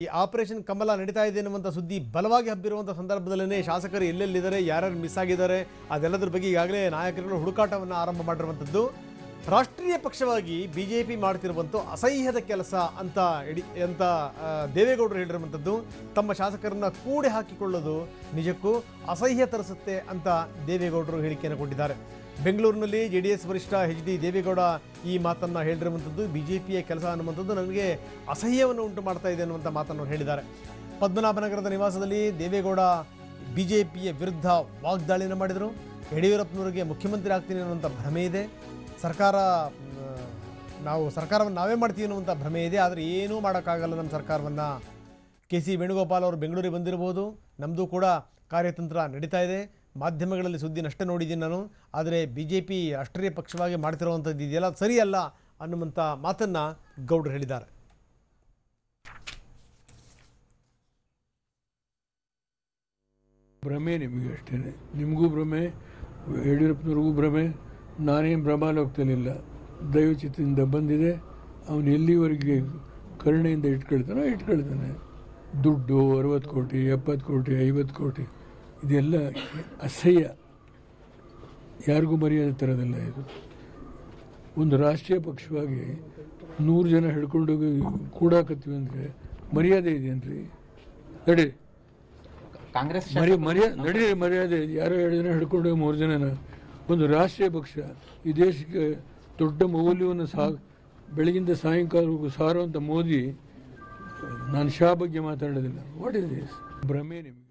ಈ ಆಪರೇಷನ್ ಕಮಲ ನಡೀತಾ ಇದೆ ಅನ್ನುವಂಥ ಸುದ್ದಿ ಬಲವಾಗಿ ಹಬ್ಬಿರುವಂಥ ಸಂದರ್ಭದಲ್ಲೇ ಶಾಸಕರು ಎಲ್ಲೆಲ್ಲಿದ್ದಾರೆ, ಯಾರ್ಯಾರು ಮಿಸ್ ಆಗಿದ್ದಾರೆ, ಅದೆಲ್ಲದರ ಬಗ್ಗೆ ಈಗಾಗಲೇ ನಾಯಕರುಗಳು ಹುಡುಕಾಟವನ್ನು ಆರಂಭ ಮಾಡಿರುವಂಥದ್ದು. ರಾಷ್ಟ್ರೀಯ ಪಕ್ಷವಾಗಿ ಬಿಜೆಪಿ ಮಾಡ್ತಿರುವಂಥ ಅಸಹ್ಯದ ಕೆಲಸ ಅಂತ ದೇವೇಗೌಡರು ಹೇಳಿರುವಂಥದ್ದು. ತಮ್ಮ ಶಾಸಕರನ್ನ ಕೂಡಿ ಹಾಕಿಕೊಳ್ಳೋದು ನಿಜಕ್ಕೂ ಅಸಹ್ಯ ತರಿಸುತ್ತೆ ಅಂತ ದೇವೇಗೌಡರು ಹೇಳಿಕೆಯನ್ನು ಕೊಟ್ಟಿದ್ದಾರೆ. ಬೆಂಗಳೂರಿನಲ್ಲಿ JDS ವರಿಷ್ಠ HD ದೇವೇಗೌಡ ಈ ಮಾತನ್ನು ಹೇಳಿರುವಂಥದ್ದು. ಬಿಜೆಪಿಯ ಕೆಲಸ ಅನ್ನುವಂಥದ್ದು ನನಗೆ ಅಸಹ್ಯವನ್ನು ಉಂಟು ಮಾಡ್ತಾ ಇದೆ ಅನ್ನುವಂಥ ಮಾತನ್ನು ಹೇಳಿದ್ದಾರೆ. ಪದ್ಮನಾಭನಗರದ ನಿವಾಸದಲ್ಲಿ ದೇವೇಗೌಡ ಬಿಜೆಪಿಯ ವಿರುದ್ಧ ವಾಗ್ದಾಳಿಯನ್ನು ಮಾಡಿದರು. ಯಡಿಯೂರಪ್ಪನವರಿಗೆ ಮುಖ್ಯಮಂತ್ರಿ ಆಗ್ತೀನಿ ಅನ್ನುವಂಥ ಭ್ರಮೆ ಇದೆ, ಸರ್ಕಾರವನ್ನು ನಾವೇ ಮಾಡ್ತೀವಿ ಅನ್ನುವಂಥ ಭ್ರಮೆ ಇದೆ, ಆದರೆ ಏನೂ ಮಾಡೋಕ್ಕಾಗಲ್ಲ ನಮ್ಮ ಸರ್ಕಾರವನ್ನು. KC ವೇಣುಗೋಪಾಲ್ ಅವರು ಬೆಂಗಳೂರಿಗೆ ಬಂದಿರಬಹುದು, ನಮ್ಮದು ಕೂಡ ಕಾರ್ಯತಂತ್ರ ನಡೀತಾ ಇದೆ, ಮಾಧ್ಯಮಗಳಲ್ಲಿ ಸುದ್ದಿನಷ್ಟೇ ನೋಡಿದ್ದೀನಿ ನಾನು, ಆದರೆ BJP ರಾಷ್ಟ್ರೀಯ ಪಕ್ಷವಾಗಿ ಮಾಡ್ತಿರುವಂಥದ್ದು ಇದೆಯಲ್ಲ ಸರಿಯಲ್ಲ ಅನ್ನುವಂಥ ಮಾತನ್ನು ಗೌಡರು ಹೇಳಿದ್ದಾರೆ. ಭ್ರಮೆ ನಿಮಗೆ ಅಷ್ಟೇ, ನಿಮಗೂ ಭ್ರಮೆ, ಯಡಿಯೂರಪ್ಪನವ್ರಿಗೂ ಭ್ರಮೆ. ನಾನೇನು ಭ್ರಮಾಲೋಕ್ತಲಿಲ್ಲ, ದೈವಚಿತ್ತದಿಂದ ಬಂದಿದೆ. ಅವನು ಎಲ್ಲಿವರೆಗೆ ಕರುಣೆಯಿಂದ ಇಟ್ಕೊಳ್ತಾನೆ. ದುಡ್ಡು 60 ಕೋಟಿ 70 ಕೋಟಿ 50 ಕೋಟಿ ಇದೆಲ್ಲ ಅಸಹ್ಯ, ಯಾರಿಗೂ ಮರ್ಯಾದೆ ತರೋದಿಲ್ಲ. ಇದು ಒಂದು ರಾಷ್ಟ್ರೀಯ ಪಕ್ಷವಾಗಿ 100 ಜನ ಹಿಡ್ಕೊಂಡೋಗಿ ಕೂಡಾಕತ್ತೀವಿ ಅಂದರೆ ಮರ್ಯಾದೆ ಇದೆಯೇನ್ರಿ? ನಡೀರಿ ಕಾಂಗ್ರೆಸ್ ನಡೀರಿ, ಮರ್ಯಾದೆ. ಯಾರೋ 2 ಜನ ಹಿಡ್ಕೊಂಡೋಗಿ 3 ಜನನ ಒಂದು ರಾಷ್ಟ್ರೀಯ ಪಕ್ಷ ಈ ದೇಶಕ್ಕೆ ದೊಡ್ಡ ಮೌಲ್ಯವನ್ನು ಬೆಳಗಿಂದ ಸಾಯಂಕಾಲವರೆಗೂ ಸಾರುವಂಥ ಮೋದಿ, ನಾನು ಶಾ ಬಗ್ಗೆ ಮಾತಾಡೋದಿಲ್ಲ. What is this? ಭ್ರಮೆ ನಿಮಗೆ.